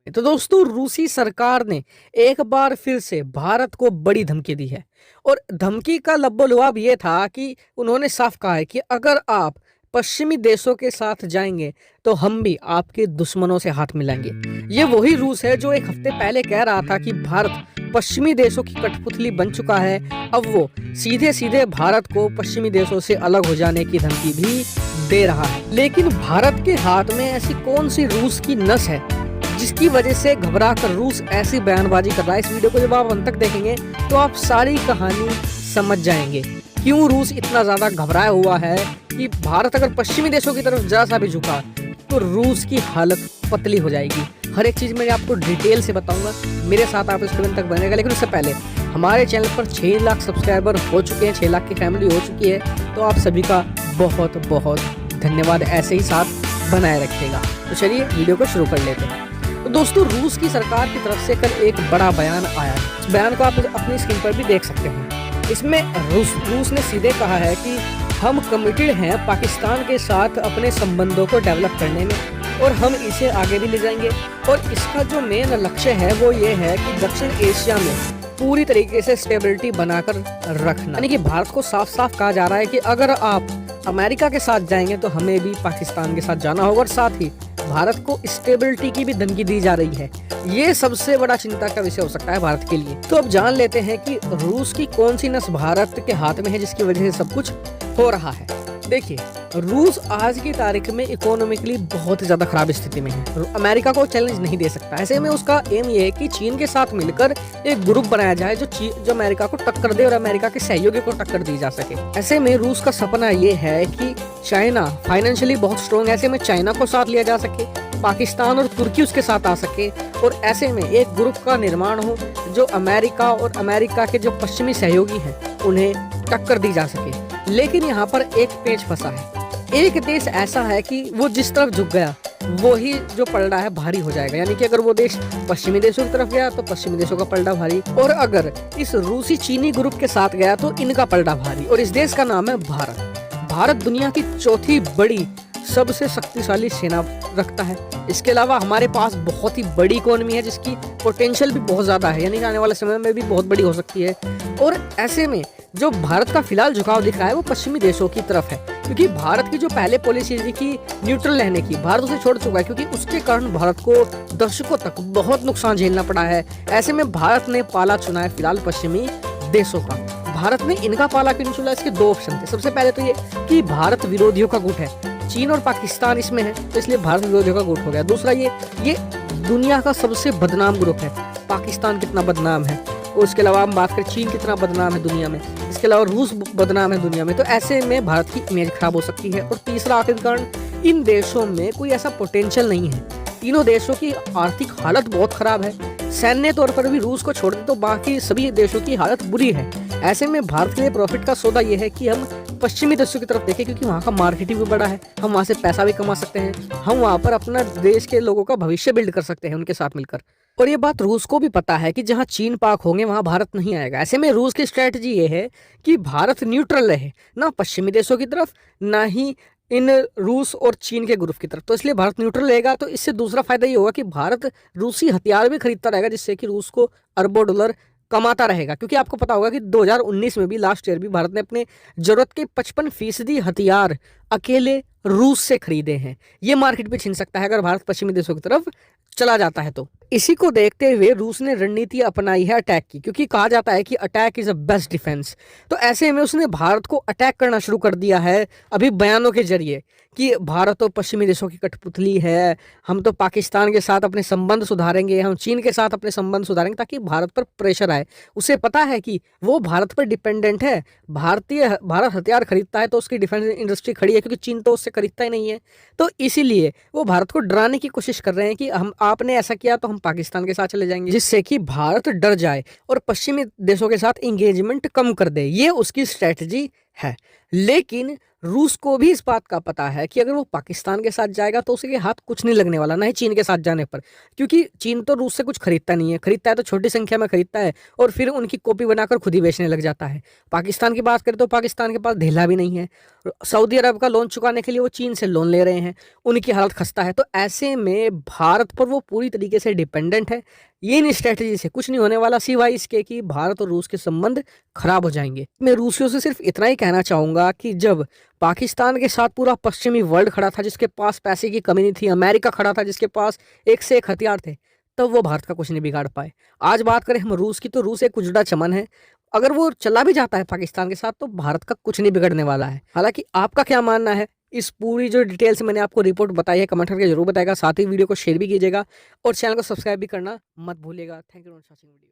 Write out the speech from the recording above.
तो दोस्तों, रूसी सरकार ने एक बार फिर से भारत को बड़ी धमकी दी है। और धमकी का लबोलुआब ये था कि उन्होंने साफ कहा है कि अगर आप पश्चिमी देशों के साथ जाएंगे तो हम भी आपके दुश्मनों से हाथ मिलाएंगे। ये वही रूस है जो एक हफ्ते पहले कह रहा था कि भारत पश्चिमी देशों की कठपुतली बन चुका है। अब वो सीधे सीधे भारत को पश्चिमी देशों से अलग हो जाने की धमकी भी दे रहा है। लेकिन भारत के हाथ में ऐसी कौन सी रूस की नस है जिसकी वजह से घबरा कर रूस ऐसी बयानबाजी कर रहा है? इस वीडियो को जब आप अंत तक देखेंगे तो आप सारी कहानी समझ जाएंगे। क्यों रूस इतना ज्यादा घबराया हुआ है कि भारत अगर पश्चिमी देशों की तरफ जरा सा भी झुका तो रूस की हालत पतली हो जाएगी। हर एक चीज मैं आपको डिटेल से बताऊंगा। मेरे साथ आप इस वीडियो तक बनेगा। लेकिन उससे पहले हमारे चैनल पर 6 लाख सब्सक्राइबर हो चुके हैं, 6 लाख की फैमिली हो चुकी है। तो आप सभी का बहुत बहुत धन्यवाद। ऐसे ही साथ बनाए रखिएगा। तो चलिए वीडियो को शुरू कर लेते हैं। तो दोस्तों, रूस की सरकार की तरफ से कल एक बड़ा बयान आया है। इस बयान को आप अपनी स्क्रीन पर भी देख सकते हैं। इसमें रूस ने सीधे कहा है कि हम कमिटेड हैं पाकिस्तान के साथ अपने संबंधों को डेवलप करने में और हम इसे आगे भी ले जाएंगे। और इसका जो मेन लक्ष्य है वो ये है कि दक्षिण एशिया में पूरी तरीके से स्टेबिलिटी बनाकर रखना। यानी कि भारत को साफ साफ कहा जा रहा है कि अगर आप अमेरिका के साथ जाएंगे तो हमें भी पाकिस्तान के साथ जाना होगा। और साथ ही भारत को स्टेबिलिटी की भी धमकी दी जा रही है। ये सबसे बड़ा चिंता का विषय हो सकता है भारत के लिए। तो अब जान लेते हैं कि रूस की कौन सी नस भारत के हाथ में है जिसकी वजह से सब कुछ हो रहा है। देखिए, रूस आज की तारीख में इकोनॉमिकली बहुत ज्यादा खराब स्थिति में है। अमेरिका को चैलेंज नहीं दे सकता। ऐसे में उसका एम ये है कि चीन के साथ मिलकर एक ग्रुप बनाया जाए जो अमेरिका को टक्कर दे और अमेरिका के सहयोगी को टक्कर दी जा सके। ऐसे में रूस का सपना ये है कि चाइना फाइनेंशियली बहुत स्ट्रॉन्ग है, ऐसे में चाइना को साथ लिया जा सके, पाकिस्तान और तुर्की उसके साथ आ सके और ऐसे में एक ग्रुप का निर्माण हो जो अमेरिका और अमेरिका के जो पश्चिमी सहयोगी हैं उन्हें टक्कर दी जा सके। लेकिन यहाँ पर एक पेच फंसा है। एक देश ऐसा है कि वो जिस तरफ झुक गया वो ही जो पलड़ा है भारी हो जाएगा। यानी कि अगर वो देश पश्चिमी देशों की तरफ गया तो पश्चिमी देशों का पलड़ा भारी, और अगर इस रूसी चीनी ग्रुप के साथ गया तो इनका पलड़ा भारी। और इस देश का नाम है भारत। भारत दुनिया की चौथी बड़ी सबसे शक्तिशाली सेना रखता है। इसके अलावा हमारे पास बहुत ही बड़ी इकोनॉमी है जिसकी पोटेंशियल भी बहुत ज्यादा है, यानी कि आने वाले समय में भी बहुत बड़ी हो सकती है। और ऐसे में जो भारत का फिलहाल झुकाव दिख रहा है वो पश्चिमी देशों की तरफ है, क्योंकि भारत की जो पहले पॉलिसी थी कि न्यूट्रल रहने की, भारत उसे छोड़ चुका है, क्योंकि उसके कारण भारत को दशकों तक बहुत नुकसान झेलना पड़ा है। ऐसे में भारत ने पाला चुना है फिलहाल पश्चिमी देशों का। भारत ने इनका पाला क्यों चुना? इसके दो ऑप्शन थे। सबसे पहले तो ये कि भारत विरोधियों का गुट है, चीन और पाकिस्तान इसमें है तो इसलिए भारत विरोधियों का गुट हो गया। दूसरा ये दुनिया का सबसे बदनाम ग्रुप है। पाकिस्तान कितना बदनाम है, और उसके अलावा हम बात करें चीन कितना बदनाम है दुनिया में, इसके अलावा रूस बदनाम है दुनिया में। तो ऐसे में भारत की इमेज खराब हो सकती है। और तीसरा आखिर कारण, इन देशों में कोई ऐसा पोटेंशियल नहीं है। तीनों देशों की आर्थिक हालत बहुत खराब है। सैन्य तौर पर भी रूस को छोड़ दे तो बाकी सभी देशों की हालत बुरी है। ऐसे में भारत के लिए प्रॉफिट का सौदा यह है कि हम पश्चिमी देशों की तरफ देखें, क्योंकि वहाँ का मार्केट भी बड़ा है, हम वहाँ से पैसा भी कमा सकते हैं, हम वहाँ पर अपना देश के लोगों का भविष्य बिल्ड कर सकते हैं उनके साथ मिलकर। और ये बात रूस को भी पता है कि जहाँ चीन पाक होंगे वहाँ भारत नहीं आएगा। ऐसे में रूस की स्ट्रेटजी ये है कि भारत न्यूट्रल रहे, ना पश्चिमी देशों की तरफ ना ही इन रूस और चीन के ग्रुप की तरफ। तो इसलिए भारत न्यूट्रल रहेगा। तो इससे दूसरा फायदा ये होगा कि भारत रूसी हथियार भी खरीदता रहेगा, जिससे कि रूस को अरबों डॉलर कमाता रहेगा। क्योंकि आपको पता होगा कि 2019 में भी, लास्ट ईयर भी, भारत ने अपने जरूरत के 55% हथियार अकेले रूस से खरीदे हैं। ये मार्केट भी छीन सकता है अगर भारत पश्चिमी देशों की तरफ चला जाता है। तो इसी को देखते हुए रूस ने रणनीति अपनाई है अटैक की, क्योंकि कहा जाता है कि attack is a best defence. तो ऐसे में उसने भारत को अटैक करना शुरू कर दिया है अभी बयानों के जरिए कि भारत तो पश्चिमी देशों की कठपुतली है, हम तो पाकिस्तान के साथ अपने संबंध सुधारेंगे, हम चीन के साथ अपने संबंध सुधारेंगे ताकि भारत पर प्रेशर आए। उसे पता है कि वो भारत पर डिपेंडेंट है। भारत हथियार खरीदता है तो उसकी डिफेंस इंडस्ट्री खड़ी है, क्योंकि चीन तो उससे खरीदता ही नहीं है। तो इसीलिए वो भारत को डराने की कोशिश कर रहे हैं कि हम आपने ऐसा किया तो हम पाकिस्तान के साथ चले जाएंगे, जिससे कि भारत डर जाए और पश्चिमी देशों के साथ एंगेजमेंट कम कर दे। ये उसकी स्ट्रेटजी है। लेकिन रूस को भी इस बात का पता है कि अगर वो पाकिस्तान के साथ जाएगा तो उसके हाथ कुछ नहीं लगने वाला, ना ही चीन के साथ जाने पर। क्योंकि चीन तो रूस से कुछ खरीदता नहीं है, खरीदता है तो छोटी संख्या में खरीदता है और फिर उनकी कॉपी बनाकर खुद ही बेचने लग जाता है। पाकिस्तान की बात करें तो पाकिस्तान के पास ढेला भी नहीं है। सऊदी अरब का लोन चुकाने के लिए वो चीन से लोन ले रहे हैं, उनकी हालत खस्ता है। तो ऐसे में भारत पर वो पूरी तरीके से डिपेंडेंट है। ये इन स्ट्रेटजी से कुछ नहीं होने वाला सिवाय इसके कि भारत और रूस के संबंध खराब हो जाएंगे। मैं रूसियों से सिर्फ इतना ही कहना चाहूंगा कि जब पाकिस्तान के साथ पूरा पश्चिमी वर्ल्ड खड़ा था जिसके पास पैसे की कमी नहीं थी, अमेरिका खड़ा था जिसके पास एक से एक हथियार थे, तब वो भारत का कुछ नहीं बिगाड़ पाए। आज बात करें हम रूस की, तो रूस एक उजड़ा चमन है। अगर वो चला भी जाता है पाकिस्तान के साथ तो भारत का कुछ नहीं बिगड़ने वाला है। हालांकि आपका क्या मानना है इस पूरी जो डिटेल्स मैंने आपको रिपोर्ट बताई है, कमेंट करके जरूर बताएगा। साथ ही वीडियो को शेयर भी कीजिएगा और चैनल को सब्सक्राइब भी करना मत भूलिएगा। Thank you for watching video.